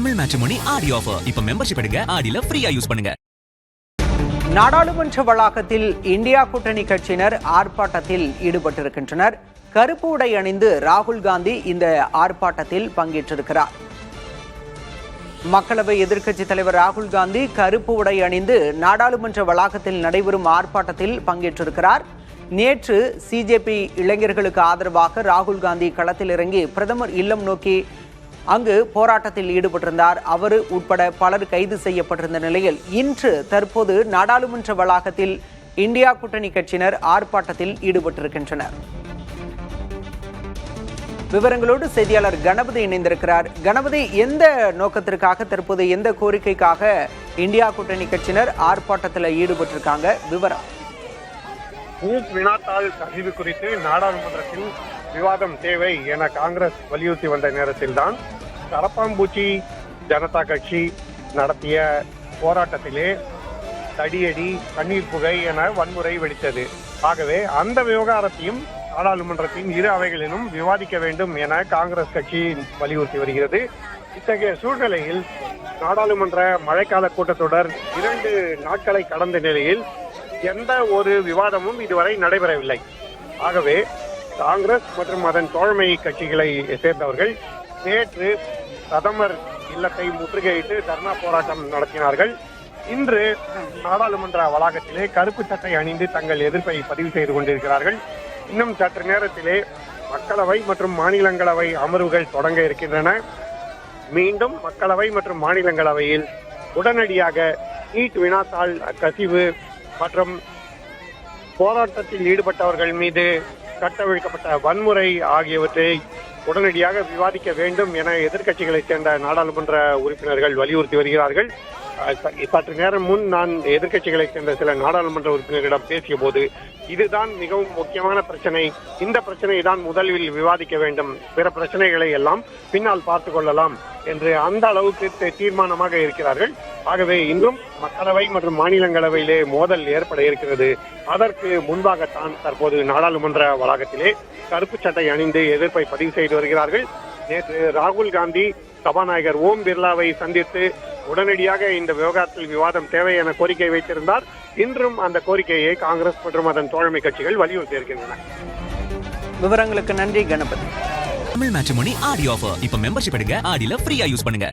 Tamil matrimony ஆடி offer. இப்ப membership எடுங்க, ஆடில ஃப்ரீயா யூஸ் பண்ணுங்க. நாடாளுமன்ற வளாகத்தில் இந்தியா கூட்டணி கட்சியினர் ஆர்ப்பாட்டத்தில் ஈடுபட்டிருக்கின்றனர். கருப்பு உடை அணிந்து ராகுல் காந்தி இந்த ஆர்ப்பாட்டத்தில் பங்கேற்றிருக்கிறார். மக்களவை எதிர்க்கட்சித் தலைவர் ராகுல் காந்தி கருப்பு உடை அணிந்து நாடாளுமன்ற வளாகத்தில் நடைபெறும் ஆர்ப்பாட்டத்தில் பங்கேற்றிருக்கிறார். நேற்று சிஜேபி இளைஞர்களுக்கு ஆதரவாக ராகுல் காந்தி களத்தில் இறங்கி பிரதமர் இல்லம் நோக்கி அங்கு போராட்டத்தில் ஈடுபட்டிருந்தார். அவர் உட்பட பலர் கைது செய்யப்பட்டிருந்த நிலையில் இன்று தற்போது நாடாளுமன்ற வளாகத்தில் இந்தியா கூட்டணி கட்சியினர் ஆர்ப்பாட்டத்தில் ஈடுபட்டிருக்கின்றனர். விவரங்களோடு செய்தியாளர் கணபதி இணைந்திருக்கிறார். கணபதி, எந்த நோக்கத்திற்காக தற்போது எந்த கோரிக்கைக்காக இந்தியா கூட்டணி கட்சியினர் ஆர்ப்பாட்டத்தில் ஈடுபட்டிருக்காங்க? விவரம். நீட் வினாத்தாள் கசிவு குறித்து நாடாளுமன்றத்தில் விவாதம் தேவை என காங்கிரஸ் வலியுறுத்தி வந்த நேரத்தில்தான் கரப்பாம்பூச்சி ஜனதா கட்சி நடத்திய போராட்டத்திலே தடியடி, கண்ணீர் புகை என வன்முறை வெடித்தது. ஆகவே அந்த விவகாரத்தையும் நாடாளுமன்றத்தின் இரு அவைகளிலும் விவாதிக்க வேண்டும் என காங்கிரஸ் கட்சி வலியுறுத்தி வருகிறது. இத்தகைய சூழ்நிலையில் நாடாளுமன்ற மழைக்கால கூட்டத்தொடர் 2 நாட்களை கடந்த நிலையில் எந்த ஒரு விவாதமும் இதுவரை நடைபெறவில்லை. ஆகவே காங்கிரஸ் மற்றும் அதன் தோழமை கட்சிகளை சேர்ந்தவர்கள் நேற்று பிரதமர் இல்லத்தை முற்றுகையிட்டு தர்ணா போராட்டம் நடத்தினார்கள். இன்று நாடாளுமன்ற வளாகத்திலே கருப்பு சட்டை அணிந்து தங்கள் எதிர்ப்பை பதிவு செய்து கொண்டிருக்கிறார்கள். இன்னும் சற்று நேரத்திலே மக்களவை மற்றும் மாநிலங்களவை அமர்வுகள் தொடங்க இருக்கின்றன. மீண்டும் மக்களவை மற்றும் மாநிலங்களவையில் உடனடியாக நீட் வினாத்தாள் கசிவு மற்றும் போராட்டத்தில் ஈடுபட்டவர்கள் மீது கட்டவிழ்க்கப்பட்ட வன்முறை ஆகியவற்றை உடனடியாக விவாதிக்க வேண்டும் என எதிர்க்கட்சிகளைச் சேர்ந்த நாடாளுமன்ற உறுப்பினர்கள் வலியுறுத்தி வருகிறார்கள். சற்று நேரம் முன் நான் எதிர்க்கட்சிகளைச் சேர்ந்த சில நாடாளுமன்ற உறுப்பினர்களிடம் பேசிய போது இதுதான் மிகவும் முக்கியமான பிரச்சனை, இந்த பிரச்சனையை தான் முதலில் விவாதிக்க வேண்டும், பிற பிரச்சனைகளை எல்லாம் பின்னால் பார்த்துக் கொள்ளலாம் என்று அந்த அளவுக்கு தீர்மானமாக இருக்கிறார்கள். ஆகவே இன்றும் மக்களவை மற்றும் மாநிலங்களவையிலே மோதல் ஏற்பட இருக்கிறது. அதற்கு முன்பாகத்தான் தற்போது நாடாளுமன்ற வளாகத்திலே கருப்பு சட்டை அணிந்து எதிர்ப்பை பதிவு செய்து வருகிறார்கள். நேற்று ராகுல் காந்தி சபாநாயகர் ஓம் பிர்லாவை சந்தித்து உடனடியாக இந்த விவகாரத்தில் விவாதம் தேவை என கோரிக்கை வைத்திருந்தார். இன்றும் அந்த கோரிக்கையை காங்கிரஸ் மற்றும் அதன் தோழமை கட்சிகள் வலியுறுத்தி இருக்கின்றன. விவரங்களுக்கு நன்றி கணபதி. தமிழ் மேட்ரிமோனி ஆடி ஆஃபர். இப்ப மெம்பர்ஷிப் எடுங்க, ஆடில ஃப்ரீயா யூஸ் பண்ணுங்க.